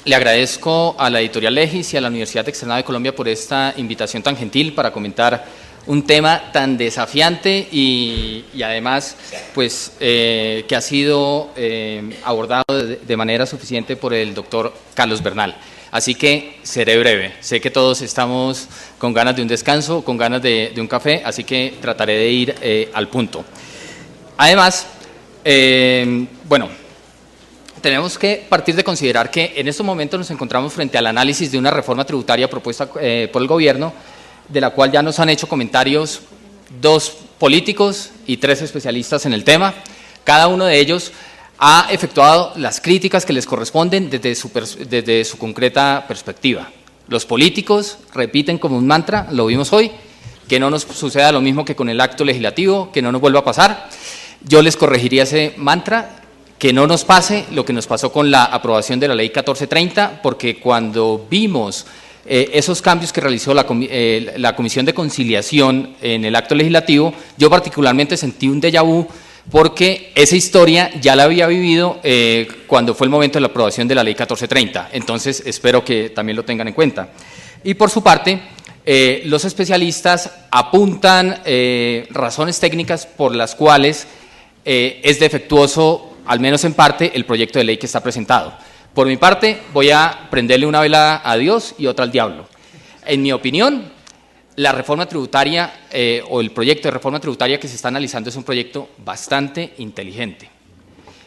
Le agradezco a la Editorial Legis y a la Universidad Externada de Colombia por esta invitación tan gentil para comentar un tema tan desafiante y además pues, que ha sido abordado de manera suficiente por el doctor Carlos Bernal. Así que seré breve. Sé que todos estamos con ganas de un descanso, con ganas de un café, así que trataré de ir al punto. Además, bueno, tenemos que partir de considerar que en estos momentos nos encontramos frente al análisis de una reforma tributaria propuesta por el gobierno, de la cual ya nos han hecho comentarios 2 políticos y 3 especialistas en el tema. Cada uno de ellos ha efectuado las críticas que les corresponden desde su concreta perspectiva. Los políticos repiten como un mantra, lo vimos hoy, que no nos suceda lo mismo que con el acto legislativo, que no nos vuelva a pasar. Yo les corregiría ese mantra, que no nos pase lo que nos pasó con la aprobación de la Ley 1430, porque cuando vimos esos cambios que realizó la Comisión de Conciliación en el acto legislativo, yo particularmente sentí un déjà vu, porque esa historia ya la había vivido cuando fue el momento de la aprobación de la Ley 1430. Entonces, espero que también lo tengan en cuenta. Y por su parte, los especialistas apuntan razones técnicas por las cuales es defectuoso, al menos en parte, el proyecto de ley que está presentado. Por mi parte, voy a prenderle una vela a Dios y otra al diablo. En mi opinión, la reforma tributaria o el proyecto de reforma tributaria que se está analizando es un proyecto bastante inteligente.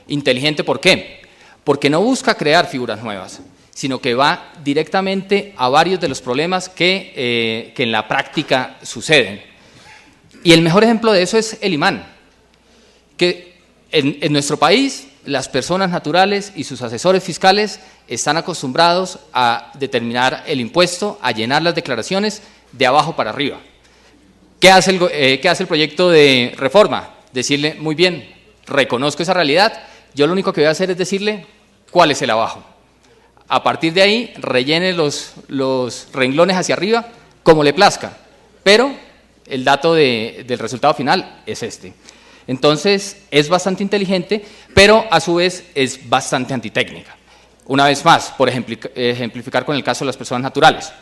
¿Inteligente por qué? Porque no busca crear figuras nuevas, sino que va directamente a varios de los problemas que en la práctica suceden. Y el mejor ejemplo de eso es el imán, que en nuestro país las personas naturales y sus asesores fiscales están acostumbrados a determinar el impuesto, a llenar las declaraciones de abajo para arriba. ¿Qué hace el proyecto de reforma? Decirle, muy bien, reconozco esa realidad, yo lo único que voy a hacer es decirle cuál es el abajo. A partir de ahí, rellene los renglones hacia arriba como le plazca, pero el dato del resultado final es este. Entonces, es bastante inteligente, pero a su vez es bastante antitécnica. Una vez más, por ejemplificar con el caso de las personas naturales.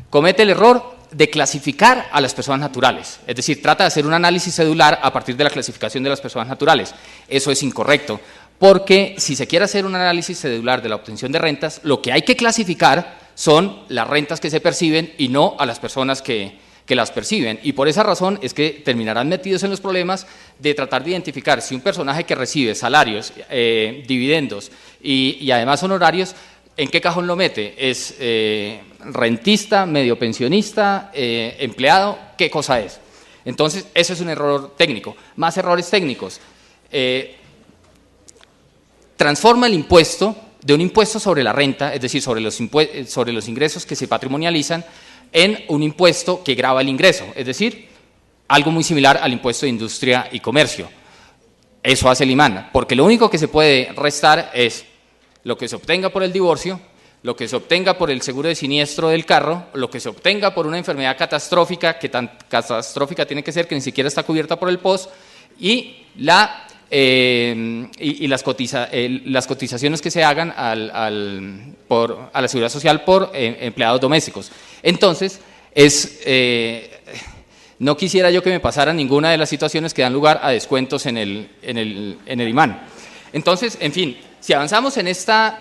Comete el error de clasificar a las personas naturales, es decir, trata de hacer un análisis cedular a partir de la clasificación de las personas naturales. Eso es incorrecto, porque si se quiere hacer un análisis cedular de la obtención de rentas, lo que hay que clasificar son las rentas que se perciben y no a las personas que las perciben, y por esa razón es que terminarán metidos en los problemas de tratar de identificar si un personaje que recibe salarios, dividendos y además honorarios, ¿en qué cajón lo mete? ¿Es rentista, medio pensionista, empleado? ¿Qué cosa es? Entonces, eso es un error técnico. Más errores técnicos. Transforma el impuesto de un impuesto sobre la renta, es decir, sobre los ingresos que se patrimonializan, en un impuesto que grava el ingreso, es decir, algo muy similar al impuesto de industria y comercio. Eso hace el imán, porque lo único que se puede restar es lo que se obtenga por el divorcio, lo que se obtenga por el seguro de siniestro del carro, lo que se obtenga por una enfermedad catastrófica, que tan catastrófica tiene que ser que ni siquiera está cubierta por el POS, y las cotizaciones que se hagan a la Seguridad Social por empleados domésticos. Entonces, no quisiera yo que me pasara ninguna de las situaciones que dan lugar a descuentos en el imán. Entonces, en fin, si avanzamos en esta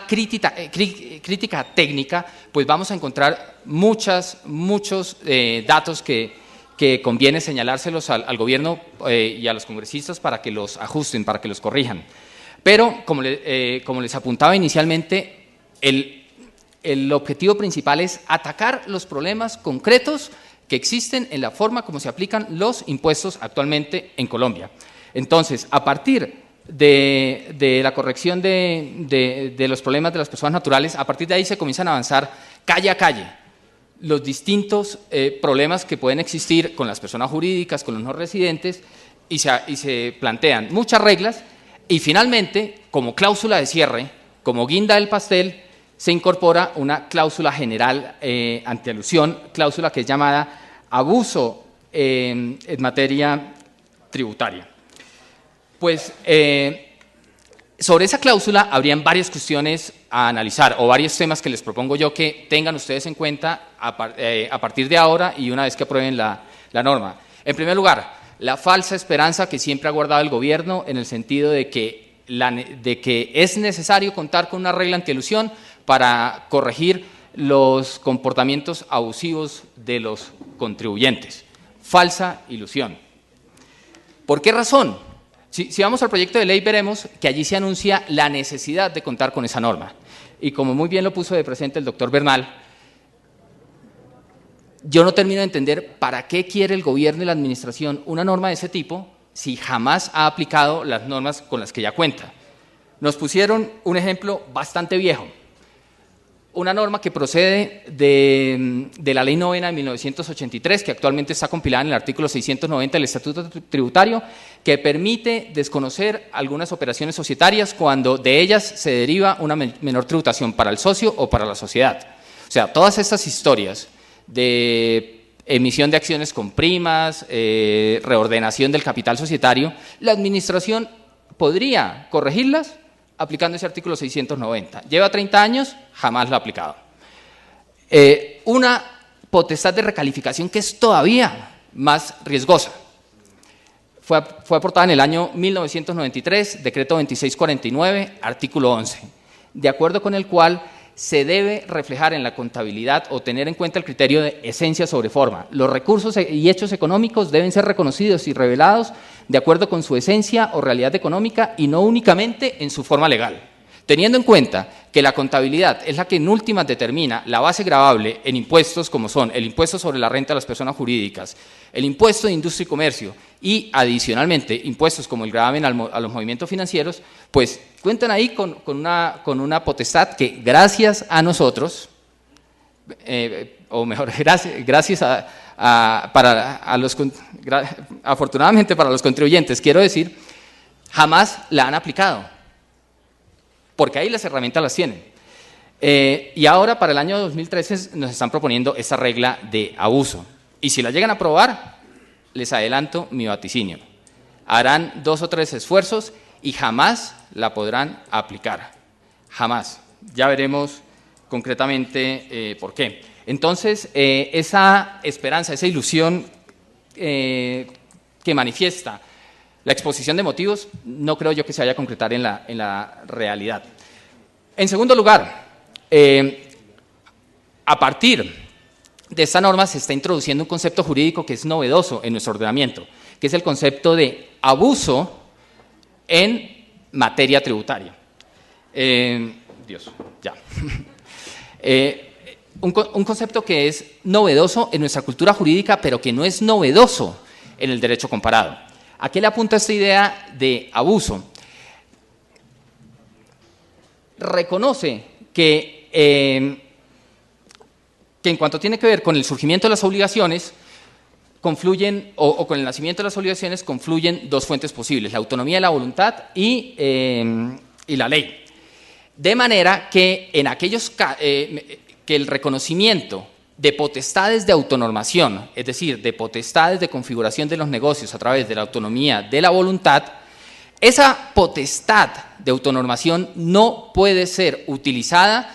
crítica técnica, pues vamos a encontrar muchos datos que conviene señalárselos al gobierno y a los congresistas para que los ajusten, para que los corrijan. Pero, como les apuntaba inicialmente, el objetivo principal es atacar los problemas concretos que existen en la forma como se aplican los impuestos actualmente en Colombia. Entonces, a partir de la corrección de los problemas de las personas naturales, a partir de ahí se comienzan a avanzar calle a calle los distintos problemas que pueden existir con las personas jurídicas, con los no residentes, y se plantean muchas reglas, y finalmente, como cláusula de cierre, como guinda del pastel, se incorpora una cláusula general antialusión, cláusula que es llamada abuso en materia tributaria. Pues Sobre esa cláusula habrían varias cuestiones a analizar o varios temas que les propongo yo que tengan ustedes en cuenta a partir de ahora y una vez que aprueben la norma. En primer lugar, la falsa esperanza que siempre ha guardado el gobierno en el sentido de que es necesario contar con una regla antielusión para corregir los comportamientos abusivos de los contribuyentes. Falsa ilusión. ¿Por qué razón? Si vamos al proyecto de ley veremos que allí se anuncia la necesidad de contar con esa norma. Y como muy bien lo puso de presente el doctor Bernal, yo no termino de entender para qué quiere el gobierno y la administración una norma de ese tipo si jamás ha aplicado las normas con las que ya cuenta. Nos pusieron un ejemplo bastante viejo. Una norma que procede de la Ley 9 de 1983, que actualmente está compilada en el artículo 690 del Estatuto Tributario, que permite desconocer algunas operaciones societarias cuando de ellas se deriva una menor tributación para el socio o para la sociedad. O sea, todas estas historias de emisión de acciones con primas, reordenación del capital societario, la administración podría corregirlas aplicando ese artículo 690. Lleva 30 años, jamás lo ha aplicado. Una potestad de recalificación que es todavía más riesgosa. Fue aportada en el año 1993, decreto 2649, artículo 11, de acuerdo con el cual se debe reflejar en la contabilidad o tener en cuenta el criterio de esencia sobre forma. Los recursos y hechos económicos deben ser reconocidos y revelados de acuerdo con su esencia o realidad económica y no únicamente en su forma legal. Teniendo en cuenta que la contabilidad es la que en últimas determina la base gravable en impuestos como son el impuesto sobre la renta de las personas jurídicas, el impuesto de industria y comercio y adicionalmente impuestos como el gravamen a los movimientos financieros, pues cuentan ahí con una potestad que gracias a nosotros, o mejor, gracias afortunadamente para los contribuyentes, quiero decir, jamás la han aplicado. Porque ahí las herramientas las tienen. Y ahora, para el año 2013, nos están proponiendo esta regla de abuso. Y si la llegan a aprobar, les adelanto mi vaticinio. Harán 2 o 3 esfuerzos y jamás la podrán aplicar. Jamás. Ya veremos concretamente por qué. Entonces, esa esperanza, esa ilusión que manifiesta la exposición de motivos no creo yo que se vaya a concretar en la realidad. En segundo lugar, a partir de esta norma se está introduciendo un concepto jurídico que es novedoso en nuestro ordenamiento, que es el concepto de abuso en materia tributaria. Un concepto que es novedoso en nuestra cultura jurídica, pero que no es novedoso en el derecho comparado. ¿A qué le apunta esta idea de abuso? Reconoce que en cuanto tiene que ver con el surgimiento de las obligaciones, confluyen, o con el nacimiento de las obligaciones, confluyen 2 fuentes posibles, la autonomía de la voluntad y la ley. De manera que en aquellos que el reconocimiento de potestades de autonormación, es decir, de potestades de configuración de los negocios a través de la autonomía de la voluntad, esa potestad de autonormación no puede ser utilizada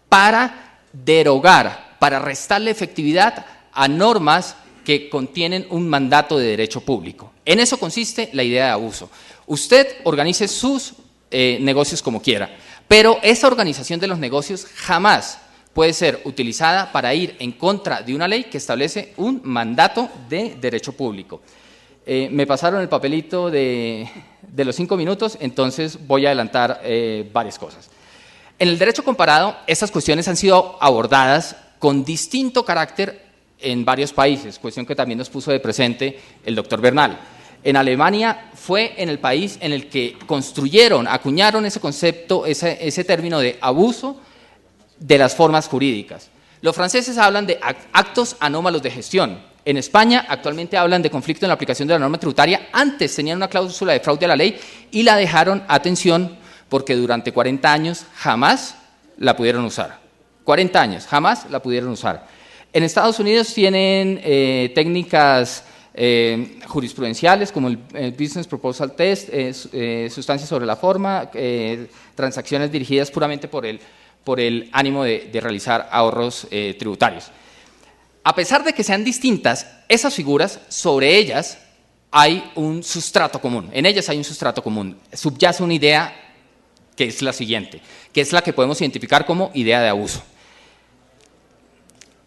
para derogar, para restarle efectividad a normas que contienen un mandato de derecho público. En eso consiste la idea de abuso. Usted organice sus negocios como quiera, pero esa organización de los negocios jamás puede ser utilizada para ir en contra de una ley que establece un mandato de derecho público. Me pasaron el papelito de los 5 minutos, entonces voy a adelantar varias cosas. En el derecho comparado, estas cuestiones han sido abordadas con distinto carácter en varios países, cuestión que también nos puso de presente el doctor Bernal. En Alemania fue en el país en el que acuñaron ese concepto, ese término de abuso de las formas jurídicas. Los franceses hablan de actos anómalos de gestión. En España actualmente hablan de conflicto en la aplicación de la norma tributaria. Antes tenían una cláusula de fraude a la ley y la dejaron, atención, porque durante 40 años jamás la pudieron usar. 40 años, jamás la pudieron usar. En Estados Unidos tienen técnicas jurisprudenciales como el Business Proposal Test, sustancias sobre la forma, transacciones dirigidas puramente por el ánimo de realizar ahorros tributarios. A pesar de que sean distintas, esas figuras, sobre ellas hay un sustrato común, en ellas hay un sustrato común, subyace una idea que es la siguiente, que es la que podemos identificar como idea de abuso.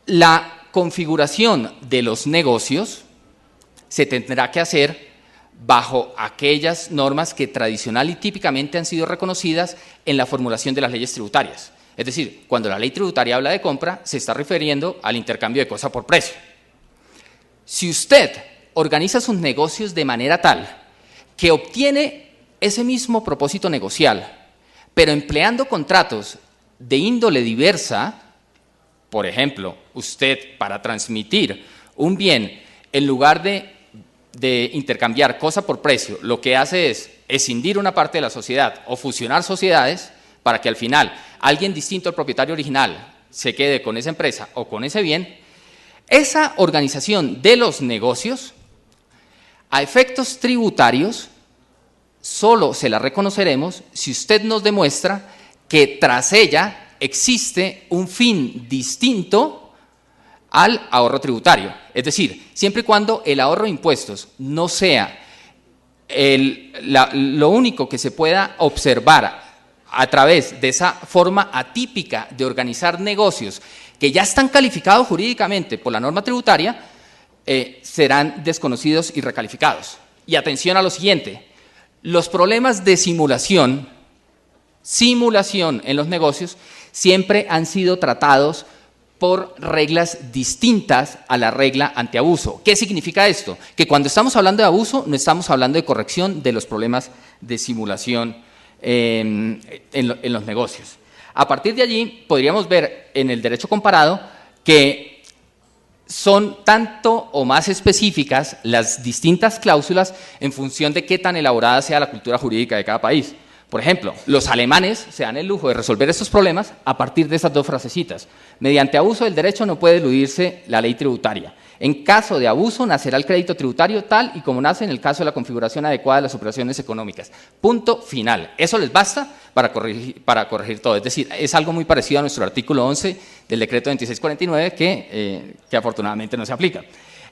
La configuración de los negocios se tendrá que hacer bajo aquellas normas que tradicional y típicamente han sido reconocidas en la formulación de las leyes tributarias. Es decir, cuando la ley tributaria habla de compra, se está refiriendo al intercambio de cosa por precio. Si usted organiza sus negocios de manera tal que obtiene ese mismo propósito negocial, pero empleando contratos de índole diversa, por ejemplo, usted para transmitir un bien, en lugar de intercambiar cosa por precio, lo que hace es escindir una parte de la sociedad o fusionar sociedades para que al final alguien distinto al propietario original se quede con esa empresa o con ese bien, esa organización de los negocios, a efectos tributarios, solo se la reconoceremos si usted nos demuestra que tras ella existe un fin distinto al ahorro tributario. Es decir, siempre y cuando el ahorro de impuestos no sea lo único que se pueda observar a través de esa forma atípica de organizar negocios que ya están calificados jurídicamente por la norma tributaria, serán desconocidos y recalificados. Y atención a lo siguiente, los problemas de simulación en los negocios siempre han sido tratados por reglas distintas a la regla antiabuso. ¿Qué significa esto? Que cuando estamos hablando de abuso no estamos hablando de corrección de los problemas de simulación en los negocios. A partir de allí podríamos ver en el derecho comparado que son tanto o más específicas las distintas cláusulas en función de qué tan elaborada sea la cultura jurídica de cada país. Por ejemplo, los alemanes se dan el lujo de resolver estos problemas a partir de esas dos frasecitas. Mediante abuso del derecho no puede eludirse la ley tributaria. En caso de abuso nacerá el crédito tributario tal y como nace en el caso de la configuración adecuada de las operaciones económicas. Punto final. Eso les basta para corregir todo. Es decir, es algo muy parecido a nuestro artículo 11 del decreto 2649 que afortunadamente no se aplica.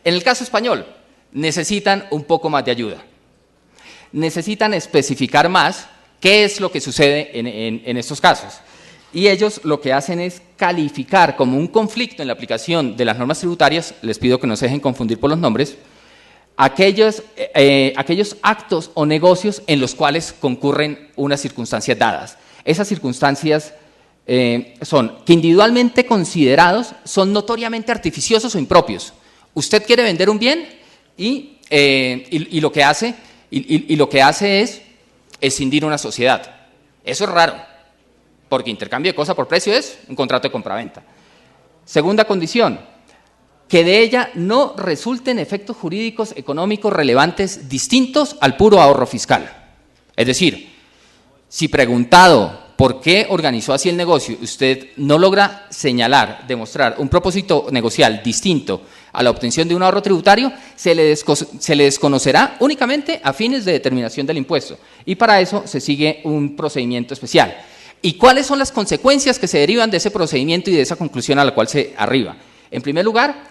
En el caso español, necesitan un poco más de ayuda. Necesitan especificar más qué es lo que sucede en estos casos. Y ellos lo que hacen es calificar como un conflicto en la aplicación de las normas tributarias, les pido que no se dejen confundir por los nombres, aquellos actos o negocios en los cuales concurren unas circunstancias dadas. Esas circunstancias son que individualmente considerados son notoriamente artificiosos o impropios. Usted quiere vender un bien y lo que hace es escindir una sociedad. Eso es raro, porque intercambio de cosa por precio es un contrato de compraventa. Segunda condición, que de ella no resulten efectos jurídicos económicos relevantes distintos al puro ahorro fiscal. Es decir, si preguntado por qué organizó así el negocio, usted no logra señalar, demostrar un propósito negocial distinto a la obtención de un ahorro tributario, se le desconocerá únicamente a fines de determinación del impuesto. Y para eso se sigue un procedimiento especial. ¿Y cuáles son las consecuencias que se derivan de ese procedimiento y de esa conclusión a la cual se arriba? En primer lugar,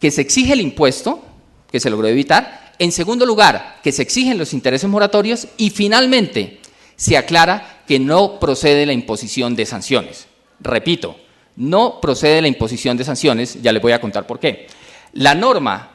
que se exige el impuesto, que se logró evitar. En segundo lugar, que se exigen los intereses moratorios. Y finalmente, se aclara que no procede la imposición de sanciones. Repito, no procede la imposición de sanciones, ya les voy a contar por qué. La norma,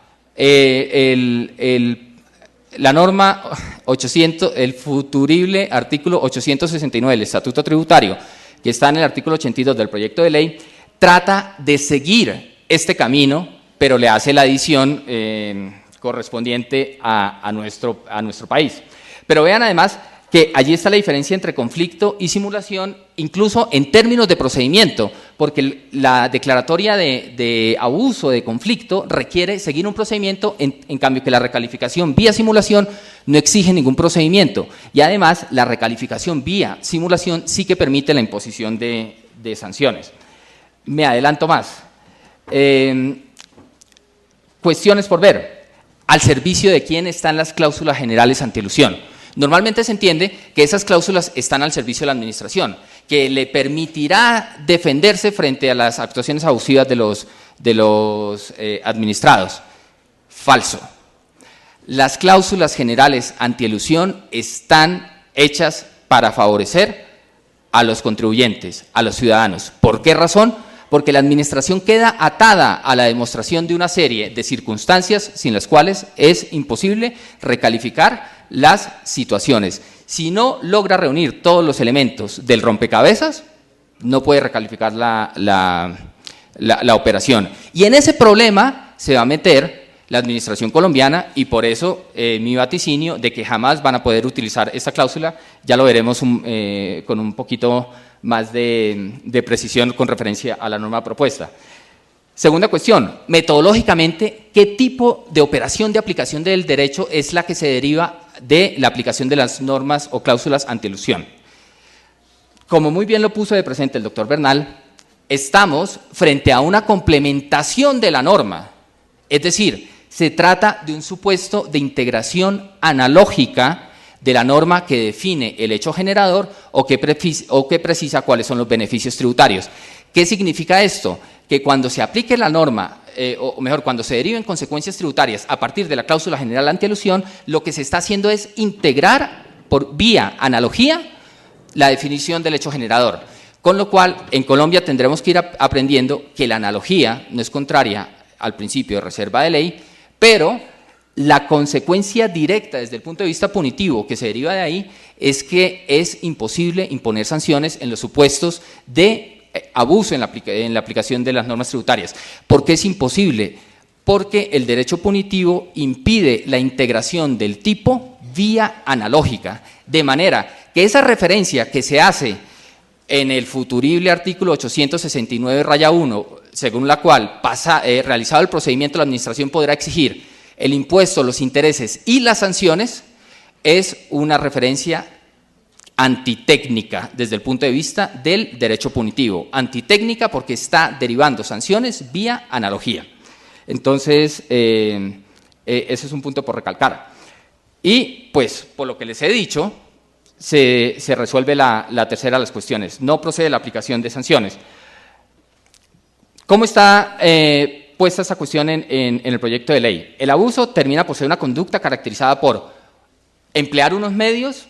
la norma 800, el futurible artículo 869 del Estatuto Tributario, que está en el artículo 82 del proyecto de ley, trata de seguir este camino, pero le hace la adición correspondiente a nuestro país. Pero vean además que allí está la diferencia entre conflicto y simulación, incluso en términos de procedimiento, porque la declaratoria de abuso, de conflicto, requiere seguir un procedimiento, en cambio que la recalificación vía simulación no exige ningún procedimiento. Y además, la recalificación vía simulación sí que permite la imposición de sanciones. Me adelanto más. Cuestiones por ver. ¿Al servicio de quién están las cláusulas generales antielusión? Normalmente se entiende que esas cláusulas están al servicio de la administración, que le permitirá defenderse frente a las actuaciones abusivas de los administrados. Falso. Las cláusulas generales antielusión están hechas para favorecer a los contribuyentes, a los ciudadanos. ¿Por qué razón? Porque la administración queda atada a la demostración de una serie de circunstancias sin las cuales es imposible recalificar las situaciones. Si no logra reunir todos los elementos del rompecabezas, no puede recalificar la operación. Y en ese problema se va a meter la administración colombiana y por eso mi vaticinio de que jamás van a poder utilizar esta cláusula, ya lo veremos con un poquito más de precisión con referencia a la norma propuesta. Segunda cuestión, metodológicamente, ¿qué tipo de operación de aplicación del derecho es la que se deriva de la aplicación de las normas o cláusulas antielusión? Como muy bien lo puso de presente el doctor Bernal, estamos frente a una complementación de la norma, es decir, se trata de un supuesto de integración analógica de la norma que define el hecho generador o que precisa cuáles son los beneficios tributarios. ¿Qué significa esto? Que cuando se aplique la norma, o mejor, cuando se deriven consecuencias tributarias a partir de la cláusula general antielusión, lo que se está haciendo es integrar por vía analogía la definición del hecho generador. Con lo cual, en Colombia tendremos que ir aprendiendo que la analogía no es contraria al principio de reserva de ley, pero la consecuencia directa desde el punto de vista punitivo que se deriva de ahí es que es imposible imponer sanciones en los supuestos de abuso en la aplicación de las normas tributarias. ¿Por qué es imposible? Porque el derecho punitivo impide la integración del tipo vía analógica, de manera que esa referencia que se hace en el futurible artículo 869-1, según la cual, realizado el procedimiento, la administración podrá exigir el impuesto, los intereses y las sanciones, es una referencia antitécnica desde el punto de vista del derecho punitivo. Antitécnica porque está derivando sanciones vía analogía. Entonces, ese es un punto por recalcar. Y, pues, por lo que les he dicho, se resuelve la tercera de las cuestiones. No procede la aplicación de sanciones. ¿Cómo está puesta esta cuestión en el proyecto de ley? El abuso termina por ser una conducta caracterizada por emplear unos medios,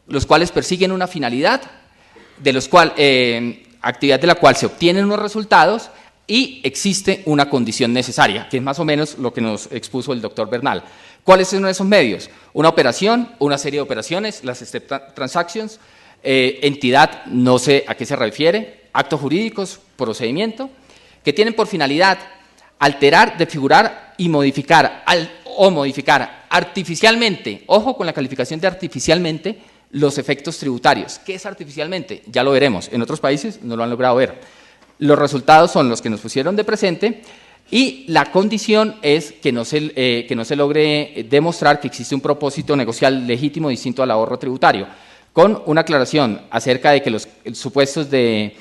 los cuales persiguen una finalidad, actividad de la cual se obtienen unos resultados y existe una condición necesaria, que es más o menos lo que nos expuso el doctor Bernal. ¿Cuáles son esos medios? Una operación, una serie de operaciones, las step transactions, entidad, no sé a qué se refiere, actos jurídicos, procedimiento, que tienen por finalidad alterar, desfigurar y modificar artificialmente, ojo con la calificación de artificialmente, los efectos tributarios. ¿Qué es artificialmente? Ya lo veremos. En otros países no lo han logrado ver. Los resultados son los que nos pusieron de presente y la condición es que no se logre demostrar que existe un propósito negocial legítimo distinto al ahorro tributario, con una aclaración acerca de que los supuestos de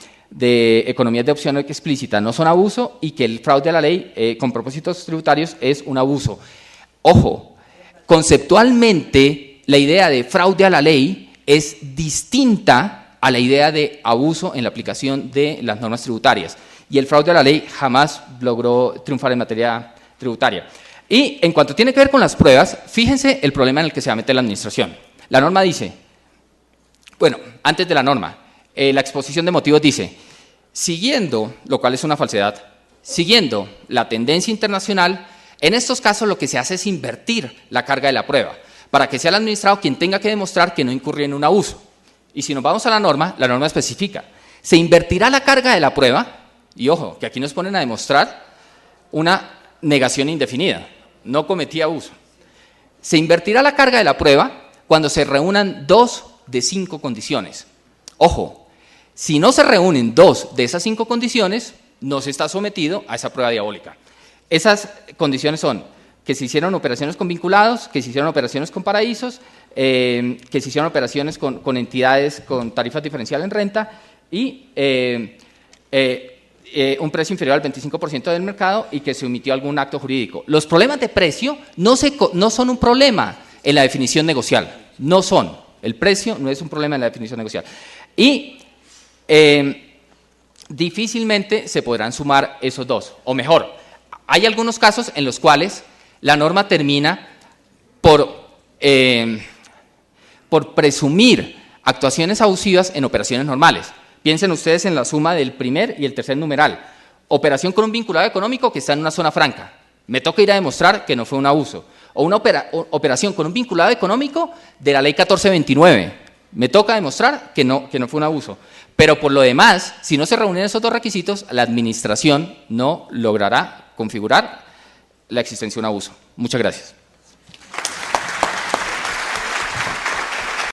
economías de opción explícita no son abuso y que el fraude a la ley con propósitos tributarios es un abuso. Ojo, conceptualmente la idea de fraude a la ley es distinta a la idea de abuso en la aplicación de las normas tributarias y el fraude a la ley jamás logró triunfar en materia tributaria. Y en cuanto tiene que ver con las pruebas, fíjense el problema en el que se va a meter la administración. La norma dice, bueno, antes de la norma, la exposición de motivos dice, siguiendo, lo cual es una falsedad, siguiendo la tendencia internacional, en estos casos lo que se hace es invertir la carga de la prueba, para que sea el administrado quien tenga que demostrar que no incurrió en un abuso. Y si nos vamos a la norma especifica, se invertirá la carga de la prueba, y ojo, que aquí nos ponen a demostrar una negación indefinida, no cometí abuso. Se invertirá la carga de la prueba cuando se reúnan 2 de 5 condiciones. Ojo, si no se reúnen 2 de esas 5 condiciones, no se está sometido a esa prueba diabólica. Esas condiciones son que se hicieron operaciones con vinculados, que se hicieron operaciones con paraísos, que se hicieron operaciones con entidades con tarifas diferenciales en renta y un precio inferior al 25% del mercado y que se omitió algún acto jurídico. Los problemas de precio no son un problema en la definición negocial, no son. El precio no es un problema en la definición negocial. Y difícilmente se podrán sumar esos dos, o mejor, hay algunos casos en los cuales la norma termina por presumir actuaciones abusivas en operaciones normales. Piensen ustedes en la suma del primer y el tercer numeral. Operación con un vinculado económico que está en una zona franca. Me toca ir a demostrar que no fue un abuso. O una operación con un vinculado económico de la ley 1429. Me toca demostrar que no fue un abuso. Pero por lo demás, si no se reúnen esos dos requisitos, la administración no logrará configurar la existencia de un abuso. Muchas gracias.